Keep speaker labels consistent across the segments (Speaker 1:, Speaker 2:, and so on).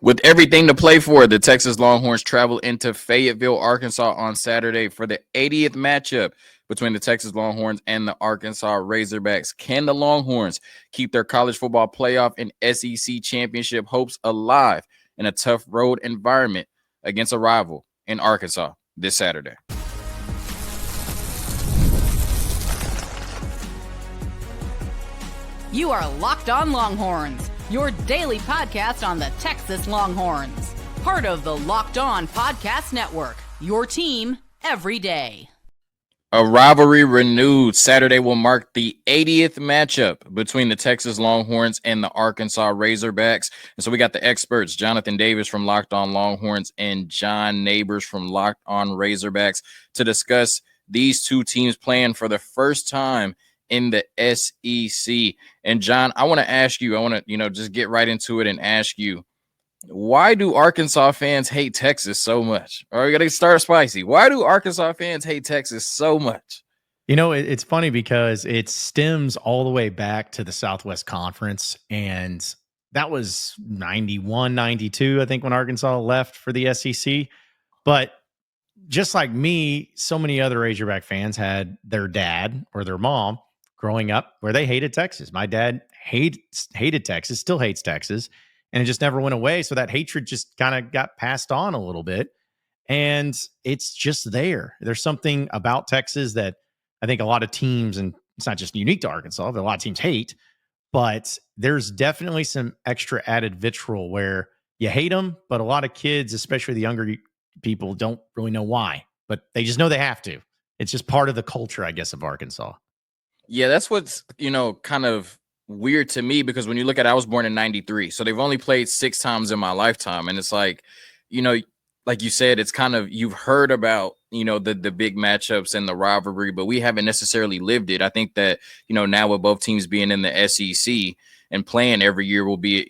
Speaker 1: With everything to play for, the Texas Longhorns travel into Fayetteville, Arkansas on Saturday for the 80th matchup between the Texas Longhorns and the Arkansas Razorbacks. Can the Longhorns keep their college football playoff and SEC championship hopes alive in a tough road environment against a rival in Arkansas this Saturday?
Speaker 2: You are Locked On Longhorns, your daily podcast on the Texas Longhorns. Part of the Locked On Podcast Network, your team every day.
Speaker 1: A rivalry renewed. Saturday will mark the 80th matchup between the Texas Longhorns and the Arkansas Razorbacks. And so we got the experts, Jonathan Davis from Locked On Longhorns and John Nabors from Locked On Razorbacks, to discuss these two teams playing for the first time in the SEC. And John, I want to ask you, I want to, just get right into it and ask you, why do Arkansas fans hate Texas so much? Or we got to start spicy. Why do Arkansas fans hate Texas so much?
Speaker 3: It's funny because it stems all the way back to the Southwest Conference. And that was 91, 92, I think, when Arkansas left for the SEC. But just like me, so many other Razorback fans had their dad or their mom growing up where they hated Texas. My dad hated Texas, still hates Texas, and it just never went away. So that hatred just kind of got passed on a little bit. And it's just there. There's something about Texas that I think a lot of teams, and it's not just unique to Arkansas, but a lot of teams hate, but there's definitely some extra added vitriol where you hate them, but a lot of kids, especially the younger people, don't really know why, but they just know they have to. It's just part of the culture, I guess, of Arkansas.
Speaker 1: Yeah, that's what's, kind of weird to me, because when you look at, I was born in 93. So they've only played 6 times in my lifetime. And it's like, like you said, it's kind of, you've heard about, the big matchups and the rivalry, but we haven't necessarily lived it. I think that, now with both teams being in the SEC and playing every year will be,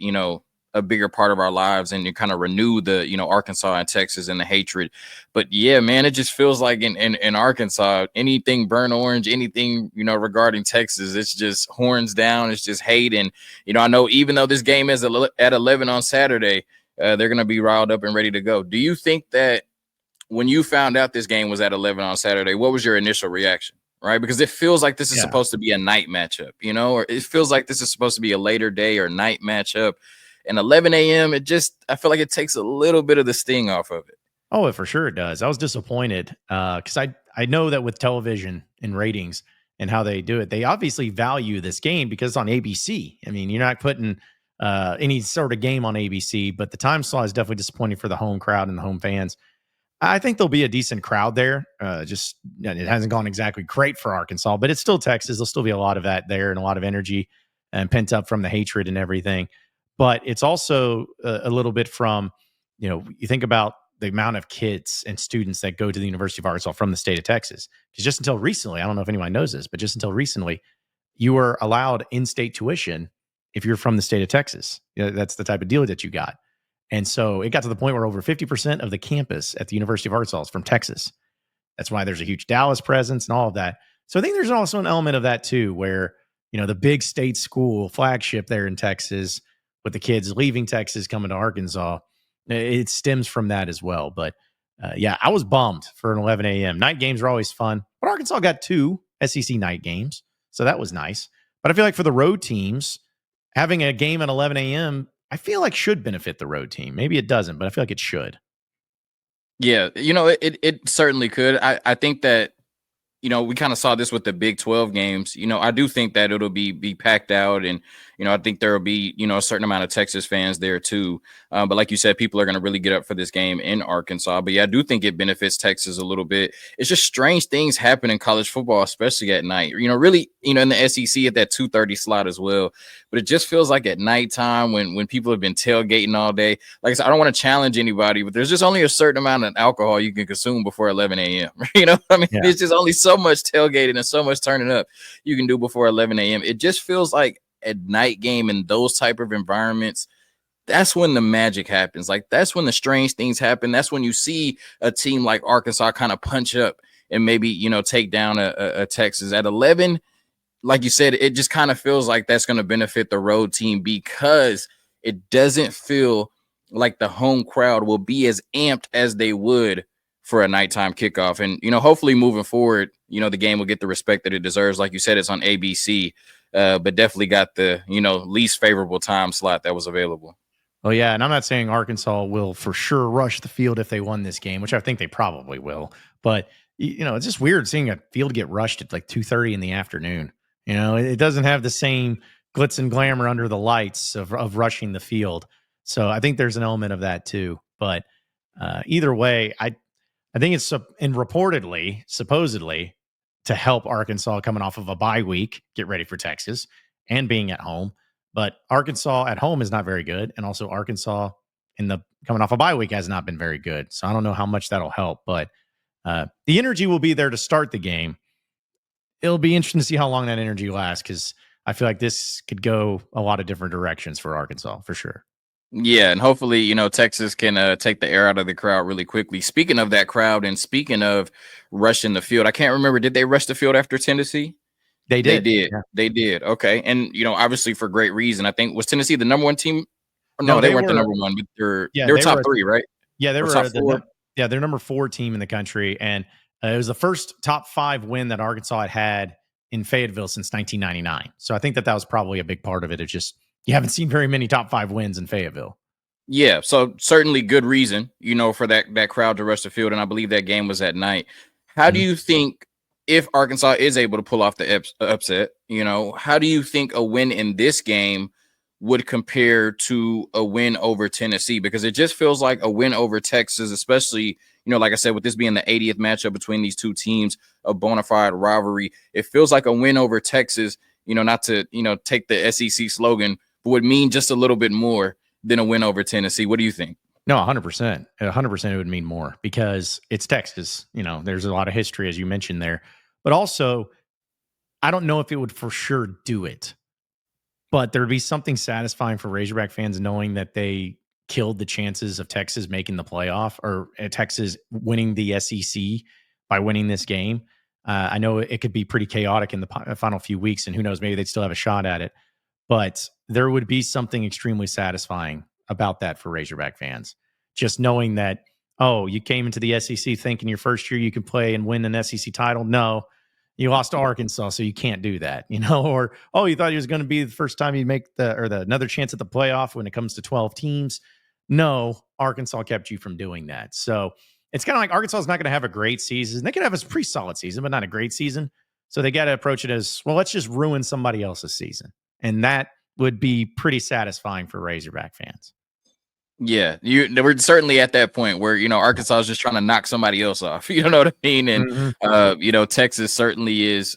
Speaker 1: a bigger part of our lives, and you kind of renew the, Arkansas and Texas and the hatred. But yeah, man, it just feels like in Arkansas, anything burnt orange, anything, regarding Texas, it's just horns down. It's just hate. And, I know even though this game is at 11 on Saturday, they're going to be riled up and ready to go. Do you think that when you found out this game was at 11 on Saturday, what was your initial reaction? Right? Because it feels like this is supposed to be a night matchup, or it feels like this is supposed to be a later day or night matchup. And 11 a.m., I feel like it takes a little bit of the sting off of it.
Speaker 3: Oh, for sure it does. I was disappointed because I know that with television and ratings and how they do it, they obviously value this game because it's on ABC. I mean, you're not putting any sort of game on ABC, but the time slot is definitely disappointing for the home crowd and the home fans. I think there'll be a decent crowd there. It hasn't gone exactly great for Arkansas, but it's still Texas. There'll still be a lot of that there and a lot of energy and pent up from the hatred and everything. But it's also a little bit from, you think about the amount of kids and students that go to the University of Arkansas from the state of Texas. Because just until recently, I don't know if anyone knows this, but just until recently, you were allowed in-state tuition if you're from the state of Texas. That's the type of deal that you got. And so it got to the point where over 50% of the campus at the University of Arkansas is from Texas. That's why there's a huge Dallas presence and all of that. So I think there's also an element of that too, where, the big state school flagship there in Texas, with the kids leaving Texas, coming to Arkansas, it stems from that as well. But I was bummed for an 11 a.m. Night games are always fun, but Arkansas got 2 SEC night games, so that was nice. But I feel like for the road teams, having a game at 11 a.m., I feel like should benefit the road team. Maybe it doesn't, but I feel like it should.
Speaker 1: Yeah, it certainly could. I think that, we kind of saw this with the Big 12 games. I do think that it'll be packed out, and, I think there will be, a certain amount of Texas fans there too. But like you said, people are going to really get up for this game in Arkansas. But yeah, I do think it benefits Texas a little bit. It's just strange things happen in college football, especially at night, really, in the SEC at that 2:30 slot as well. But it just feels like at nighttime when people have been tailgating all day. Like I said, I don't want to challenge anybody, but there's just only a certain amount of alcohol you can consume before 11 a.m. It's just only so much tailgating and so much turning up you can do before 11 a.m. It just feels like a night game in those type of environments. That's when the magic happens. Like, that's when the strange things happen. That's when you see a team like Arkansas kind of punch up and maybe, take down a Texas at 11. Like you said, it just kind of feels like that's going to benefit the road team because it doesn't feel like the home crowd will be as amped as they would for a nighttime kickoff. And, hopefully moving forward, the game will get the respect that it deserves. Like you said, it's on ABC, but definitely got the, least favorable time slot that was available.
Speaker 3: Oh, yeah. And I'm not saying Arkansas will for sure rush the field if they won this game, which I think they probably will. But, it's just weird seeing a field get rushed at like 2:30 in the afternoon. It doesn't have the same glitz and glamour under the lights of rushing the field. So I think there's an element of that too. But either way, I think it's and reportedly, supposedly, to help Arkansas coming off of a bye week, get ready for Texas and being at home. But Arkansas at home is not very good. And also Arkansas coming off a bye week has not been very good. So I don't know how much that'll help, but the energy will be there to start the game. It'll be interesting to see how long that energy lasts, because I feel like this could go a lot of different directions for Arkansas for sure.
Speaker 1: Yeah, and hopefully, Texas can take the air out of the crowd really quickly. Speaking of that crowd and speaking of rushing the field, I can't remember, did they rush the field after Tennessee?
Speaker 3: They did.
Speaker 1: Yeah. They did. Okay. And, obviously for great reason. I think, was Tennessee the number one team? No, they weren't the number one, but they were top three, right?
Speaker 3: Yeah, they
Speaker 1: or
Speaker 3: were
Speaker 1: top four.
Speaker 3: They're number 4 team in the country. And it was the first top 5 win that Arkansas had in Fayetteville since 1999. So I think that was probably a big part of it. It's just, you haven't seen very many top 5 wins in Fayetteville.
Speaker 1: Yeah, so certainly good reason, for that crowd to rush the field, and I believe that game was at night. How do you think, if Arkansas is able to pull off the upset, how do you think a win in this game would compare to a win over Tennessee? Because it just feels like a win over Texas, especially, like I said, with this being the 80th matchup between these two teams, a bona fide rivalry, it feels like a win over Texas, not to, take the SEC slogan, but would mean just a little bit more than a win over Tennessee. What do you think?
Speaker 3: No, 100%. 100% it would mean more, because it's Texas. There's a lot of history, as you mentioned there. But also, I don't know if it would for sure do it. But there would be something satisfying for Razorback fans knowing that they killed the chances of Texas making the playoff, or Texas winning the SEC by winning this game. I know it could be pretty chaotic in the final few weeks, and who knows, maybe they'd still have a shot at it. But there would be something extremely satisfying about that for Razorback fans. Just knowing that, oh, you came into the SEC thinking your first year you could play and win an SEC title. No, you lost to Arkansas, so you can't do that, Or, oh, you thought it was going to be the first time you'd make another chance at the playoff when it comes to 12 teams. No, Arkansas kept you from doing that. So it's kind of like Arkansas is not going to have a great season. They could have a pretty solid season, but not a great season. So they got to approach it as, well, let's just ruin somebody else's season. And that would be pretty satisfying for Razorback fans.
Speaker 1: Yeah, we're certainly at that point where, Arkansas is just trying to knock somebody else off. You know what I mean? And, Texas certainly is,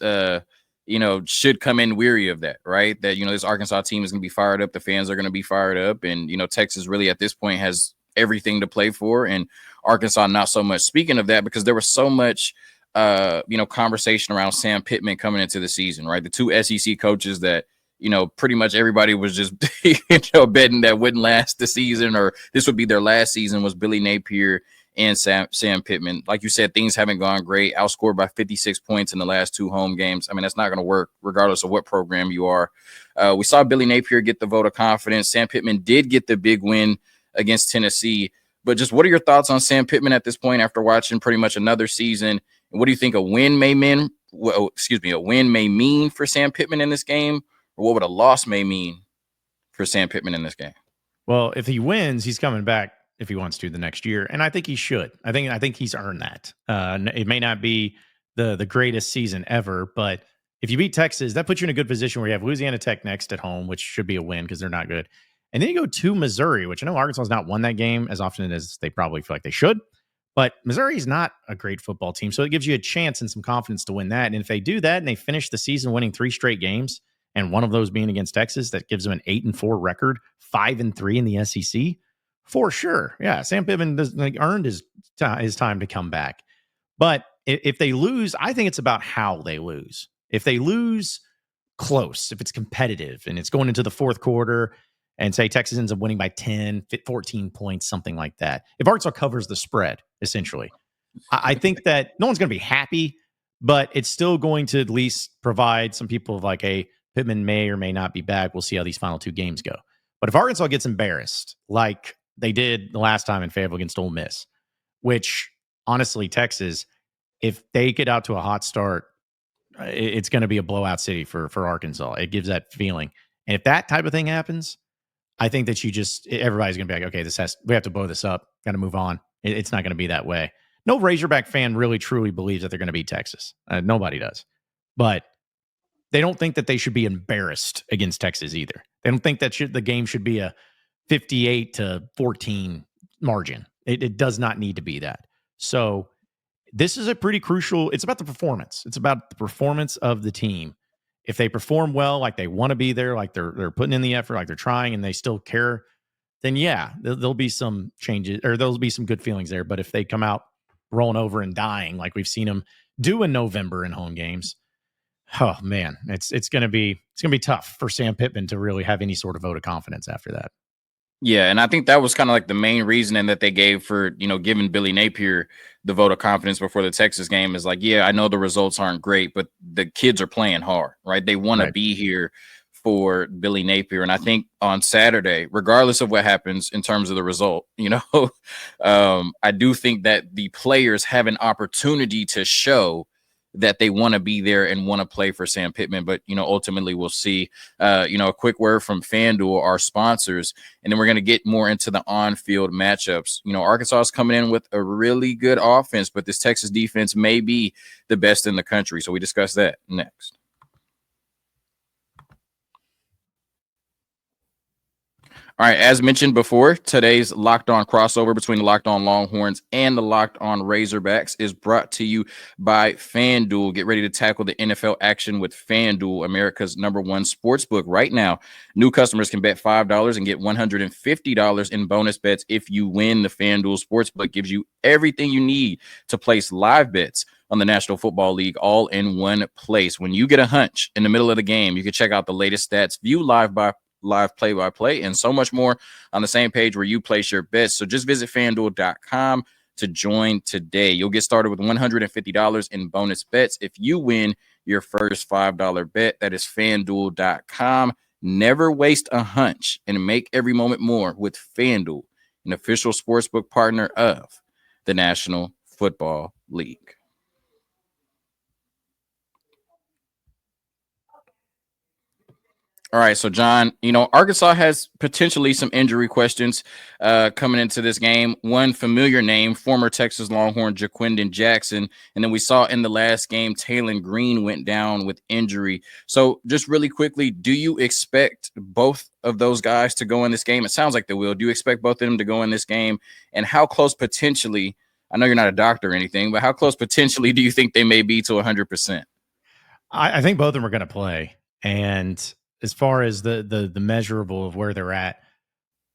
Speaker 1: should come in weary of that, right? That, this Arkansas team is going to be fired up. The fans are going to be fired up. And, Texas really at this point has everything to play for, and Arkansas not so much. Speaking of that, because there was so much, conversation around Sam Pittman coming into the season, right? The 2 SEC coaches that, pretty much everybody was just, betting that wouldn't last the season, or this would be their last season, was Billy Napier and Sam Pittman. Like you said, things haven't gone great. Outscored by 56 points in the last 2 home games. I mean, that's not going to work regardless of what program you are. We saw Billy Napier get the vote of confidence. Sam Pittman did get the big win against Tennessee. But just what are your thoughts on Sam Pittman at this point after watching pretty much another season? And what do you think a win may mean for Sam Pittman in this game? Or what would a loss may mean for Sam Pittman in this game?
Speaker 3: Well, if he wins, he's coming back if he wants to the next year, and I think he should. I think he's earned that. It may not be the greatest season ever, but if you beat Texas, that puts you in a good position where you have Louisiana Tech next at home, which should be a win because they're not good. And then you go to Missouri, which I know Arkansas has not won that game as often as they probably feel like they should. But Missouri is not a great football team, so it gives you a chance and some confidence to win that. And if they do that and they finish the season winning 3 straight games, and one of those being against Texas, that gives them an 8-4 record, 5-3 in the SEC, for sure. Yeah, Sam Pittman earned his time to come back. But if they lose, I think it's about how they lose. If they lose close, if it's competitive and it's going into the fourth quarter, and say Texas ends up winning by 10, 14 points, something like that. If Arkansas covers the spread, essentially, I think that no one's going to be happy, but it's still going to at least provide some people of like, a Pittman may or may not be back. We'll see how these final 2 games go. But if Arkansas gets embarrassed, like they did the last time in Fayetteville against Ole Miss, which honestly, Texas, if they get out to a hot start, it's going to be a blowout city for Arkansas. It gives that feeling. And if that type of thing happens, I think that everybody's going to be like, okay, we have to blow this up. Got to move on. It's not going to be that way. No Razorback fan really truly believes that they're going to beat Texas. Nobody does. But they don't think that they should be embarrassed against Texas either. They don't think that the game should be a 58-14 margin. It does not need to be that. So this is a pretty crucial. It's about the performance. It's about the performance of the team. If they perform well, like they want to be there, like they're putting in the effort, like they're trying, and they still care, then yeah, there'll be some changes, or there'll be some good feelings there. But if they come out rolling over and dying, like we've seen them do in November in home games, oh man, it's gonna be tough for Sam Pittman to really have any sort of vote of confidence after that.
Speaker 1: Yeah, and I think that was kind of like the main reasoning that they gave for, giving Billy Napier the vote of confidence before the Texas game is like, yeah, I know the results aren't great, but the kids are playing hard, right? They want to be here for Billy Napier. And I think on Saturday, regardless of what happens in terms of the result, I do think that the players have an opportunity to show that they want to be there and want to play for Sam Pittman. But, ultimately we'll see. A quick word from FanDuel, our sponsors, and then we're going to get more into the on-field matchups. Arkansas is coming in with a really good offense, but this Texas defense may be the best in the country. So we discuss that next. All right, as mentioned before, today's Locked On crossover between the Locked On Longhorns and the Locked On Razorbacks is brought to you by FanDuel. Get ready to tackle the NFL action with FanDuel, America's #1 sportsbook. Right now, new customers can bet $5 and get $150 in bonus bets if you win. The FanDuel Sportsbook gives you everything you need to place live bets on the National Football League all in one place. When you get a hunch in the middle of the game, you can check out the latest stats, view live play-by-play, and so much more on the same page where you place your bets. So just visit FanDuel.com to join today. You'll get started with $150 in bonus bets if you win your first $5 bet. That is FanDuel.com. Never waste a hunch and make every moment more with FanDuel, an official sportsbook partner of the National Football League. All right, so John, Arkansas has potentially some injury questions coming into this game. One familiar name, former Texas Longhorn Jaquindon Jackson, and then we saw in the last game, Talon Green went down with injury. So just really quickly, do you expect both of those guys to go in this game? It sounds like they will. Do you expect both of them to go in this game? And how close potentially, I know you're not a doctor or anything, but how close potentially do you think they may be to 100%?
Speaker 3: I think both of them are going to play. And as far as the measurable of where they're at,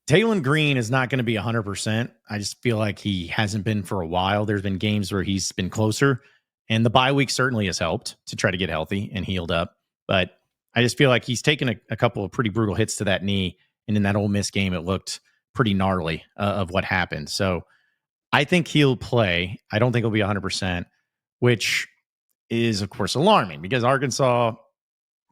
Speaker 3: Talon Green is not going to be 100%. I just feel like he hasn't been for a while. There's been games where he's been closer, and the bye week certainly has helped to try to get healthy and healed up. But I just feel like he's taken a couple of pretty brutal hits to that knee, and in that Ole Miss game, it looked pretty gnarly of what happened. So I think he'll play. I don't think he'll be 100%, which is, of course, alarming because Arkansas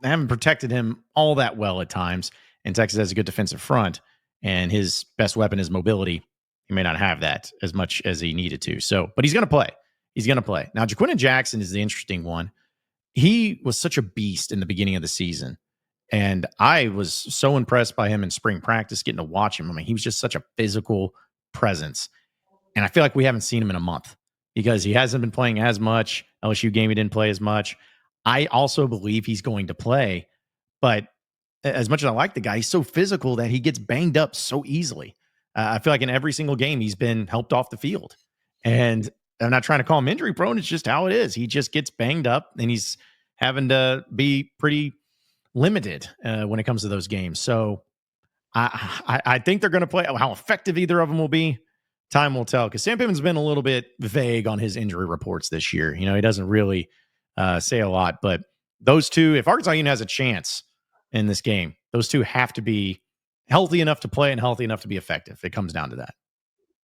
Speaker 3: haven't protected him all that well at times, and Texas has a good defensive front, and his best weapon is mobility. He may not have that as much as he needed to. So, but he's going to play. He's going to play. Now, Jaquindon Jackson is the interesting one. He was such a beast in the beginning of the season, and I was so impressed by him in spring practice, getting to watch him. I mean, he was just such a physical presence, and I feel like we haven't seen him in a month because he hasn't been playing as much. LSU game, he didn't play as much. I also believe he's going to play, but as much as I like the guy, he's so physical that he gets banged up so easily. I feel like in every single game, he's been helped off the field. And I'm not trying to call him injury prone. It's just how it is. He just gets banged up, and he's having to be pretty limited when it comes to those games. So I think they're going to play. How effective either of them will be, time will tell. Because Sam Pittman's been a little bit vague on his injury reports this year. He doesn't really say a lot, but those two, if Arkansas even has a chance in this game, those two have to be healthy enough to play and healthy enough to be effective. It comes down to that.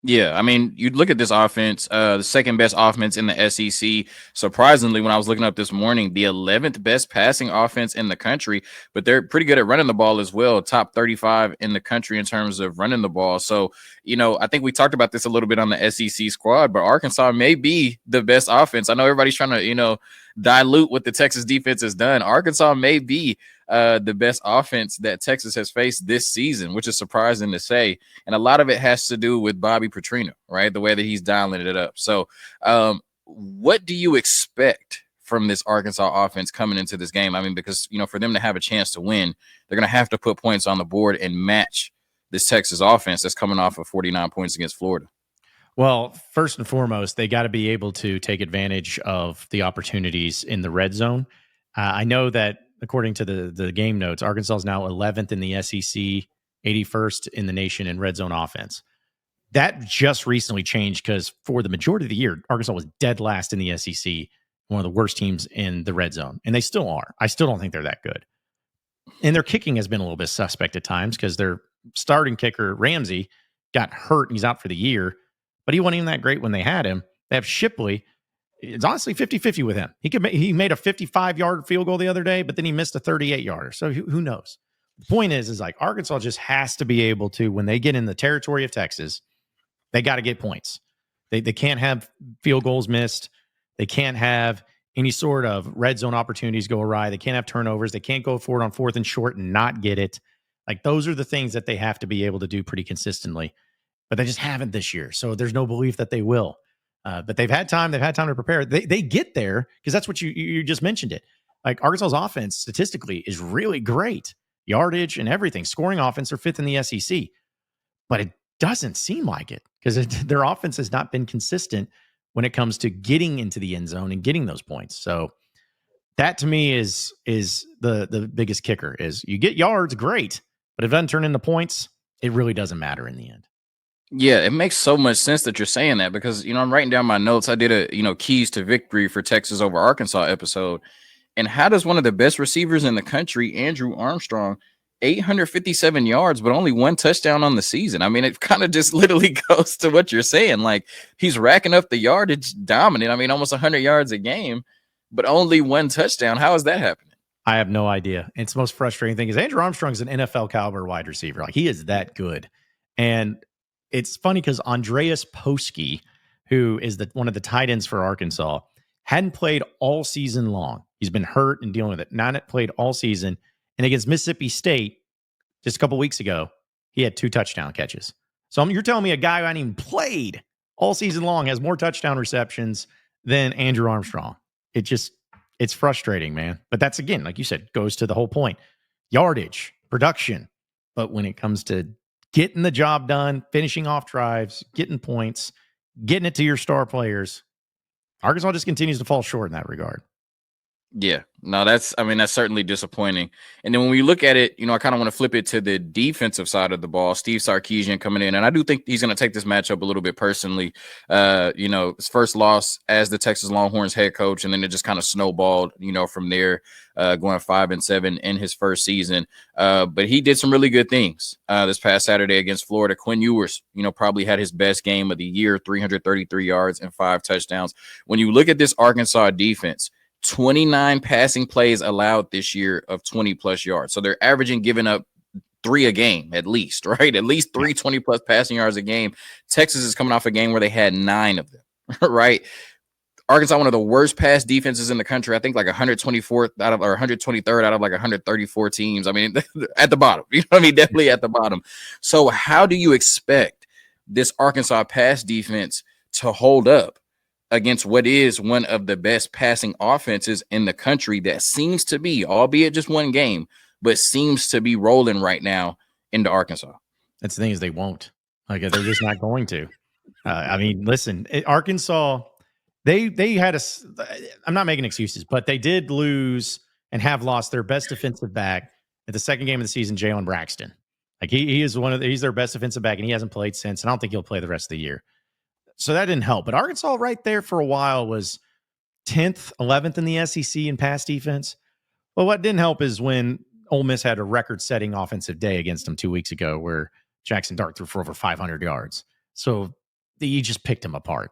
Speaker 1: Yeah, I mean, you look at this offense, the second best offense in the SEC. Surprisingly, when I was looking up this morning, the 11th best passing offense in the country, but they're pretty good at running the ball as well. Top 35 in the country in terms of running the ball. So, I think we talked about this a little bit on the SEC squad, but Arkansas may be the best offense. I know everybody's trying to, dilute what the Texas defense has done. Arkansas may be the best offense that Texas has faced this season, which is surprising to say. And a lot of it has to do with Bobby Petrino, right? The way that he's dialing it up. So what do you expect from this Arkansas offense coming into this game? I mean, because, for them to have a chance to win, they're going to have to put points on the board and match this Texas offense that's coming off of 49 points against Florida.
Speaker 3: Well, first and foremost, they got to be able to take advantage of the opportunities in the red zone. I know that according to the game notes, Arkansas is now 11th in the SEC, 81st in the nation in red zone offense. That just recently changed because for the majority of the year, Arkansas was dead last in the SEC, one of the worst teams in the red zone. And they still are. I still don't think they're that good. And their kicking has been a little bit suspect at times because their starting kicker, Ramsey, got hurt and he's out for the year. But he wasn't even that great when they had him. They have Shipley. It's honestly 50-50 with him. He made a 55-yard field goal the other day, but then he missed a 38-yarder. So who knows? The point is like Arkansas just has to be able to, when they get in the territory of Texas, they got to get points. They can't have field goals missed. They can't have any sort of red zone opportunities go awry. They can't have turnovers. They can't go forward on 4th and short and not get it. Like those are the things that they have to be able to do pretty consistently. But they just haven't this year. So there's no belief that they will. But they've had time. They've had time to prepare. They get there because that's what you just mentioned it. Like Arkansas's offense statistically is really great. Yardage and everything. Scoring offense are 5th in the SEC. But it doesn't seem like it because their offense has not been consistent when it comes to getting into the end zone and getting those points. So that to me is the biggest kicker is you get yards, great. But if it doesn't turn into points, it really doesn't matter in the end.
Speaker 1: Yeah, it makes so much sense that you're saying that because, I'm writing down my notes. I did a, keys to victory for Texas over Arkansas episode. And how does one of the best receivers in the country, Andrew Armstrong, 857 yards, but only 1 touchdown on the season? I mean, it kind of just literally goes to what you're saying. Like he's racking up the yardage dominant. I mean, almost 100 yards a game, but only 1 touchdown. How is that happening?
Speaker 3: I have no idea. It's the most frustrating thing is Andrew Armstrong's an NFL caliber wide receiver. Like he is that good. And it's funny because Andreas Poski, who is one of the tight ends for Arkansas, hadn't played all season long. He's been hurt and dealing with it. Not played all season. And against Mississippi State, just a couple weeks ago, he had 2 touchdown catches. So you're telling me a guy who hadn't even played all season long has more touchdown receptions than Andrew Armstrong. It's frustrating, man. But that's, again, like you said, goes to the whole point. Yardage, production. But when it comes to getting the job done, finishing off drives, getting points, getting it to your star players, Arkansas just continues to fall short in that regard.
Speaker 1: Yeah, no, that's certainly disappointing. And then when we look at it, I kind of want to flip it to the defensive side of the ball. Steve Sarkisian coming in, and I do think he's going to take this matchup a little bit personally. His first loss as the Texas Longhorns head coach, and then it just kind of snowballed, from there, going 5-7 in his first season. But he did some really good things this past Saturday against Florida. Quinn Ewers, probably had his best game of the year, 333 yards and 5 touchdowns. When you look at this Arkansas defense, 29 passing plays allowed this year of 20-plus yards. So they're averaging giving up 3 a game at least, right? At least 3 20-plus passing yards a game. Texas is coming off a game where they had 9 of them, right? Arkansas, one of the worst pass defenses in the country. I think like 123rd out of like 134 teams. I mean, at the bottom, definitely at the bottom. So how do you expect this Arkansas pass defense to hold up against what is one of the best passing offenses in the country that seems to be, albeit just one game, but seems to be rolling right now into Arkansas?
Speaker 3: That's the thing is they won't. Like they're just not going to. Listen, Arkansas, they had I'm not making excuses, but they did lose and have lost their best defensive back at the second game of the season, Jalen Braxton. Like he is he's their best defensive back, and he hasn't played since, and I don't think he'll play the rest of the year. So that didn't help. But Arkansas right there for a while was 10th, 11th in the SEC in pass defense. Well, what didn't help is when Ole Miss had a record-setting offensive day against them 2 weeks ago where Jackson Dart threw for over 500 yards. So you just picked them apart.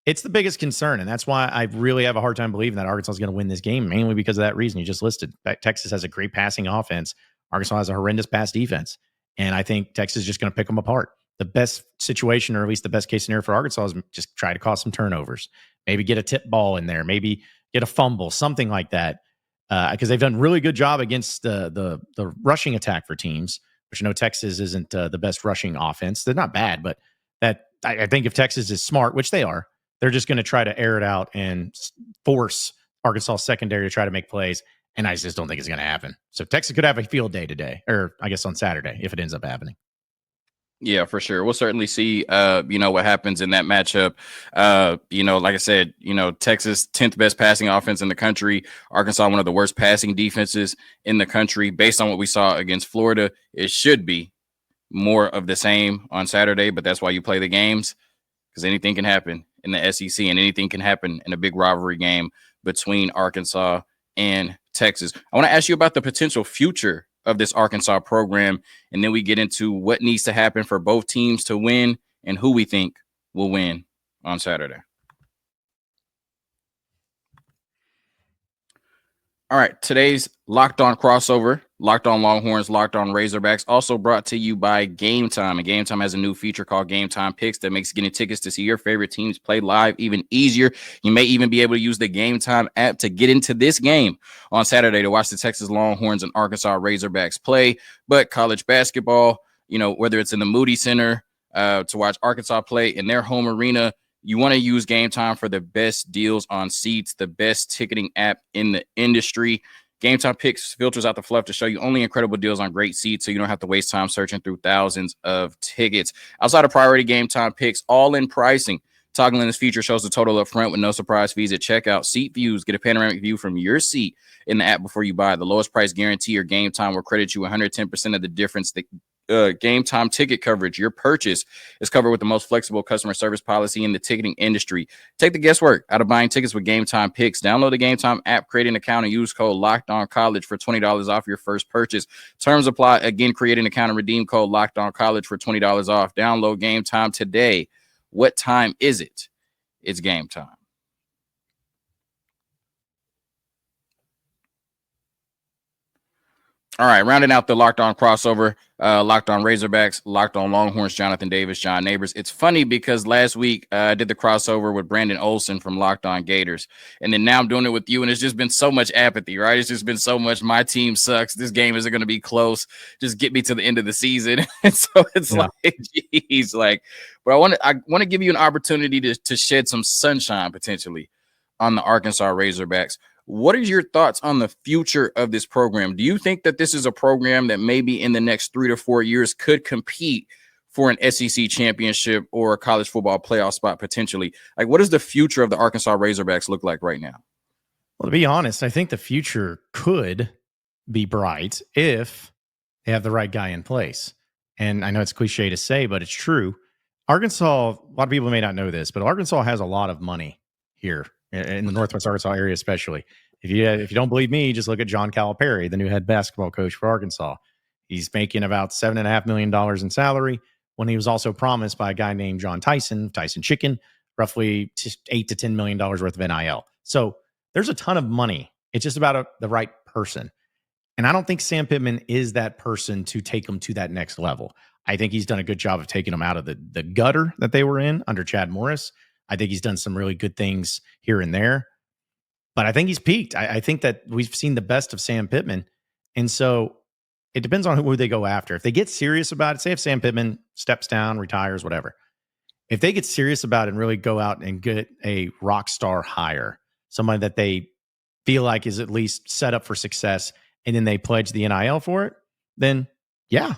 Speaker 3: It's the biggest concern, and that's why I really have a hard time believing that Arkansas is going to win this game, mainly because of that reason you just listed. Texas has a great passing offense. Arkansas has a horrendous pass defense, and I think Texas is just going to pick them apart. The best situation, or at least the best case scenario for Arkansas, is just try to cause some turnovers. Maybe get a tip ball in there. Maybe get a fumble, something like that. Because they've done a really good job against the rushing attack for teams, which I know Texas isn't the best rushing offense. They're not bad, but I think if Texas is smart, which they are, they're just going to try to air it out and force Arkansas secondary to try to make plays. And I just don't think it's going to happen. So Texas could have a field day today, or I guess on Saturday, if it ends up happening.
Speaker 1: Yeah, for sure. We'll certainly see, what happens in that matchup. Like I said, Texas 10th best passing offense in the country. Arkansas, one of the worst passing defenses in the country. Based on what we saw against Florida, it should be more of the same on Saturday, but that's why you play the games, because anything can happen in the SEC and anything can happen in a big rivalry game between Arkansas and Texas. I want to ask you about the potential future of this Arkansas program, and then we get into what needs to happen for both teams to win and who we think will win on Saturday. All right, today's Locked On crossover, Locked On Longhorns, Locked On Razorbacks, also brought to you by Gametime. And Gametime has a new feature called Gametime Picks that makes getting tickets to see your favorite teams play live even easier. You may even be able to use the Gametime app to get into this game on Saturday to watch the Texas Longhorns and Arkansas Razorbacks play. But college basketball, whether it's in the Moody Center to watch Arkansas play in their home arena, you want to use Gametime for the best deals on seats, the best ticketing app in the industry. Gametime Picks filters out the fluff to show you only incredible deals on great seats, so you don't have to waste time searching through thousands of tickets. Outside of priority Gametime Picks, all-in pricing. Toggling this feature shows the total up front with no surprise fees at checkout. Seat views. Get a panoramic view from your seat in the app before you buy. The lowest price guarantee or Gametime will credit you 110% of the difference. The Gametime ticket coverage. Your purchase is covered with the most flexible customer service policy in the ticketing industry. Take the guesswork out of buying tickets with Gametime Picks. Download the Gametime app, create an account, and use code LOCKEDONCollege for $20 off your first purchase. Terms apply. Again, create an account and redeem code LOCKEDONCollege for $20 off. Download Gametime today. What time is it? It's game time. All right, rounding out the Locked On crossover, Locked On Razorbacks, Locked On Longhorns, Jonathan Davis, John Nabors. It's funny because last week I did the crossover with Brandon Olson from Locked On Gators, and then now I'm doing it with you, and it's just been so much apathy, right? It's just been so much, my team sucks, this game isn't going to be close, just get me to the end of the season. And so it's geez, but I want to give you an opportunity to shed some sunshine potentially on the Arkansas Razorbacks. What are your thoughts on the future of this program? Do you think that this is a program that maybe in the next 3 to 4 years could compete for an SEC championship or a college football playoff spot potentially? What does the future of the Arkansas Razorbacks look like right now?
Speaker 3: Well, to be honest, I think the future could be bright if they have the right guy in place. And I know it's cliche to say, but it's true. Arkansas, a lot of people may not know this, but Arkansas has a lot of money here in the Northwest Arkansas area, especially. If you don't believe me, just look at John Calipari, the new head basketball coach for Arkansas. He's making about $7.5 million in salary when he was also promised by a guy named Tyson Chicken, roughly $8 to $10 million worth of NIL. So there's a ton of money. It's just about the right person. And I don't think Sam Pittman is that person to take them to that next level. I think he's done a good job of taking them out of the gutter that they were in under Chad Morris. I think he's done some really good things here and there, but I think he's peaked. I think that we've seen the best of Sam Pittman. And so it depends on who they go after. If they get serious about it, say if Sam Pittman steps down, retires, whatever, if they get serious about it and really go out and get a rock star hire, somebody that they feel like is at least set up for success, and then they pledge the NIL for it, then yeah,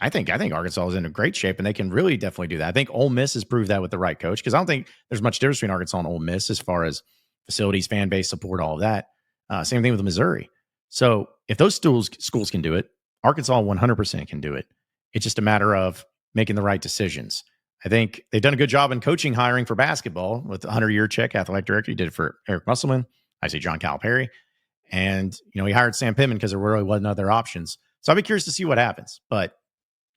Speaker 3: I think Arkansas is in a great shape, and they can really definitely do that. I think Ole Miss has proved that with the right coach, because I don't think there's much difference between Arkansas and Ole Miss as far as facilities, fan base, support, all of that. Same thing with Missouri. So if those schools can do it, Arkansas 100% can do it. It's just a matter of making the right decisions. I think they've done a good job in coaching hiring for basketball with the 100-year check athletic director. He did it for Eric Musselman. I say John Calipari. And, he hired Sam Pittman because there really wasn't other options. So I'll be curious to see what happens. But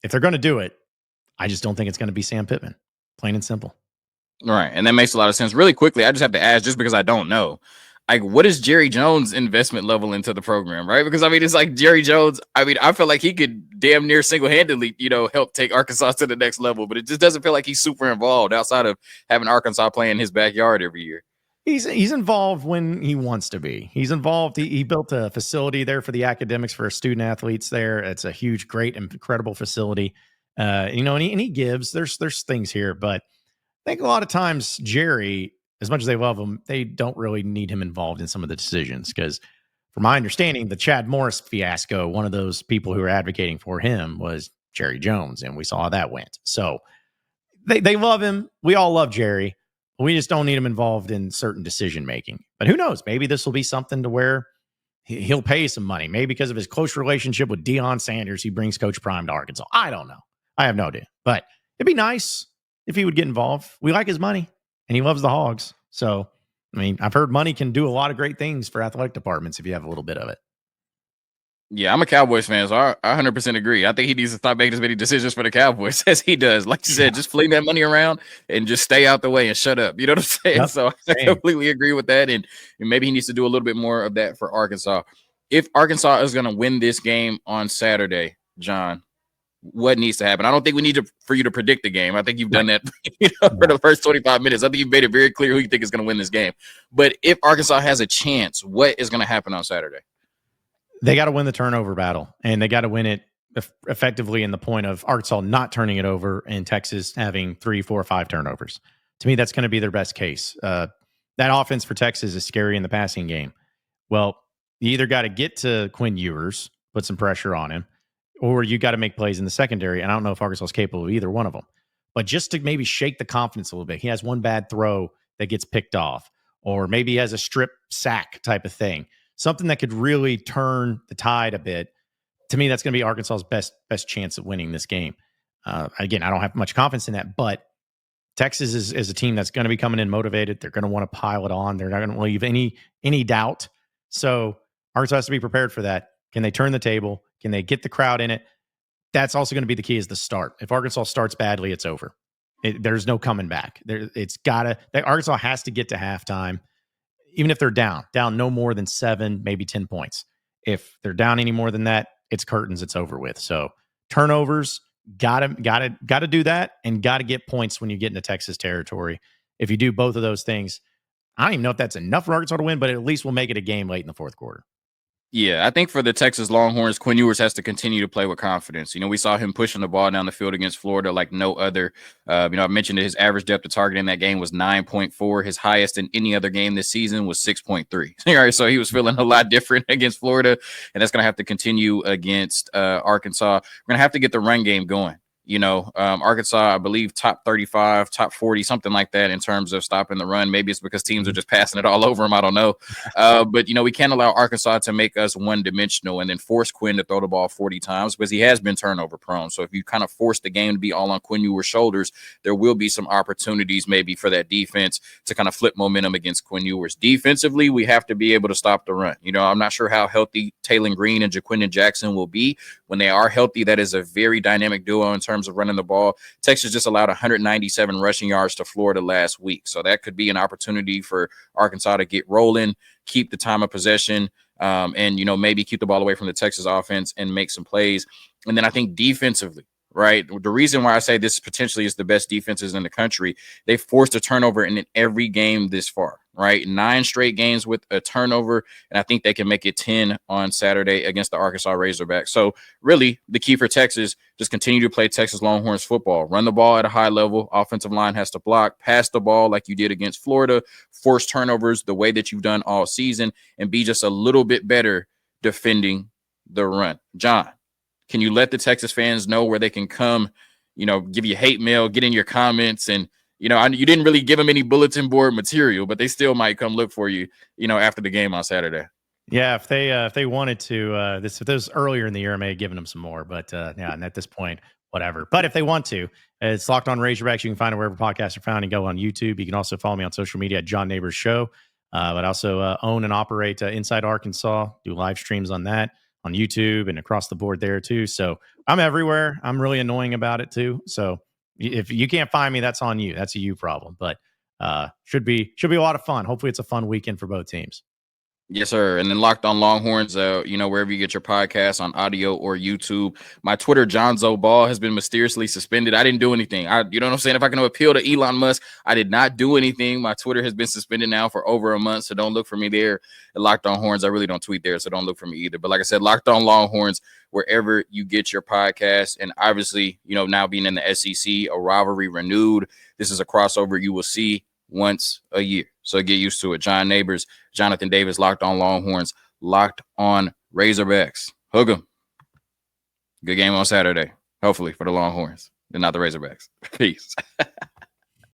Speaker 3: if they're going to do it, I just don't think it's going to be Sam Pittman. Plain and simple.
Speaker 1: Right. And that makes a lot of sense. Really quickly, I just have to ask, just because I don't know, like, what is Jerry Jones' investment level into the program, right? Because I mean, it's like Jerry Jones. I mean, I feel like he could damn near single-handedly, help take Arkansas to the next level, but it just doesn't feel like he's super involved outside of having Arkansas play in his backyard every year.
Speaker 3: He's involved when he wants to be. He's involved. He built a facility there for the academics for student athletes there. It's a huge, great, incredible facility. And he gives. There's things here, but I think a lot of times Jerry, as much as they love him, they don't really need him involved in some of the decisions because, from my understanding, the Chad Morris fiasco, one of those people who were advocating for him was Jerry Jones, and we saw how that went. So they love him. We all love Jerry. We just don't need him involved in certain decision making. But who knows? Maybe this will be something to where he'll pay some money. Maybe because of his close relationship with Deion Sanders, he brings Coach Prime to Arkansas. I don't know. I have no idea. But it'd be nice if he would get involved. We like his money, and he loves the Hogs. So, I mean, I've heard money can do a lot of great things for athletic departments if you have a little bit of it.
Speaker 1: Yeah, I'm a Cowboys fan, so I 100% agree. I think he needs to stop making as many decisions for the Cowboys as he does. Like you said, just fling that money around and just stay out the way and shut up. You know what I'm saying?
Speaker 3: Yep.
Speaker 1: So I completely agree with that. And maybe he needs to do a little bit more of that for Arkansas. If Arkansas is going to win this game on Saturday, John, what needs to happen? I don't think we need for you to predict the game. I think you've done that for the first 25 minutes. I think you've made it very clear who you think is going to win this game. But if Arkansas has a chance, what is going to happen on Saturday?
Speaker 3: They got to win the turnover battle, and they got to win it effectively in the point of Arkansas not turning it over and Texas having 3, 4, 5 turnovers. To me, that's going to be their best case. That offense for Texas is scary in the passing game. Well, you either got to get to Quinn Ewers, put some pressure on him, or you got to make plays in the secondary. And I don't know if Arkansas is capable of either one of them. But just to maybe shake the confidence a little bit, he has one bad throw that gets picked off, or maybe he has a strip sack type of thing. Something that could really turn the tide a bit. To me, that's going to be Arkansas's best chance at winning this game. Again, I don't have much confidence in that, but Texas is a team that's going to be coming in motivated. They're going to want to pile it on. They're not going to leave any doubt. So Arkansas has to be prepared for that. Can they turn the table? Can they get the crowd in it? That's also going to be the key is the start. If Arkansas starts badly, it's over. There's no coming back. Arkansas has to get to halftime. Even if they're down no more than 7, maybe 10 points. If they're down any more than that, it's curtains, it's over with. So turnovers, gotta do that, and gotta get points when you get into Texas territory. If you do both of those things, I don't even know if that's enough for Arkansas to win, but at least we'll make it a game late in the fourth quarter.
Speaker 1: Yeah, I think for the Texas Longhorns, Quinn Ewers has to continue to play with confidence. We saw him pushing the ball down the field against Florida like no other. I mentioned that his average depth of target in that game was 9.4. His highest in any other game this season was 6.3. All right, so he was feeling a lot different against Florida, and that's going to have to continue against Arkansas. We're going to have to get the run game going. Arkansas, I believe, top 35, top 40, something like that in terms of stopping the run. Maybe it's because teams are just passing it all over them. I don't know. But, we can't allow Arkansas to make us one-dimensional and then force Quinn to throw the ball 40 times because he has been turnover prone. So if you kind of force the game to be all on Quinn Ewers' shoulders, there will be some opportunities maybe for that defense to kind of flip momentum against Quinn Ewers. Defensively, we have to be able to stop the run. I'm not sure how healthy Taylon Green and Jaquindon Jackson will be. When they are healthy, that is a very dynamic duo in terms of running the ball. Texas just allowed 197 rushing yards to Florida last week. So that could be an opportunity for Arkansas to get rolling, keep the time of possession, and, maybe keep the ball away from the Texas offense and make some plays. And then I think defensively, right? The reason why I say this potentially is the best defenses in the country, they forced a turnover in every game this far, right? 9 straight games with a turnover, and I think they can make it 10 on Saturday against the Arkansas Razorbacks. So really, the key for Texas, just continue to play Texas Longhorns football. Run the ball at a high level. Offensive line has to block. Pass the ball like you did against Florida. Force turnovers the way that you've done all season, and be just a little bit better defending the run. John, can you let the Texas fans know where they can come, give you hate mail, get in your comments, and, you didn't really give them any bulletin board material, but they still might come look for you, after the game on Saturday.
Speaker 3: Yeah, if they wanted to, if this was earlier in the year, I may have given them some more, but yeah, and at this point, whatever. But if they want to, it's Locked On Razorbacks. You can find it wherever podcasts are found and go on YouTube. You can also follow me on social media at John Nabors Show. But I also own and operate Inside Arkansas, do live streams on that, on YouTube and across the board there too. So I'm everywhere. I'm really annoying about it too. So If you can't find me, that's on you. That's a you problem. But should be a lot of fun. Hopefully, it's a fun weekend for both teams.
Speaker 1: Yes, sir. And then Locked On Longhorns, wherever you get your podcasts on audio or YouTube. My Twitter, John Ball, has been mysteriously suspended. I didn't do anything. You know what I'm saying? If I can appeal to Elon Musk, I did not do anything. My Twitter has been suspended now for over a month, so don't look for me there. At Locked On Horns, I really don't tweet there, so don't look for me either. But like I said, Locked On Longhorns, wherever you get your podcasts. And obviously, now being in the SEC, a rivalry renewed. This is a crossover you will see once a year. So get used to it. John Nabors, Jonathan Davis, Locked On Longhorns, Locked On Razorbacks. Hook 'em. Good game on Saturday, hopefully, for the Longhorns and not the Razorbacks. Peace.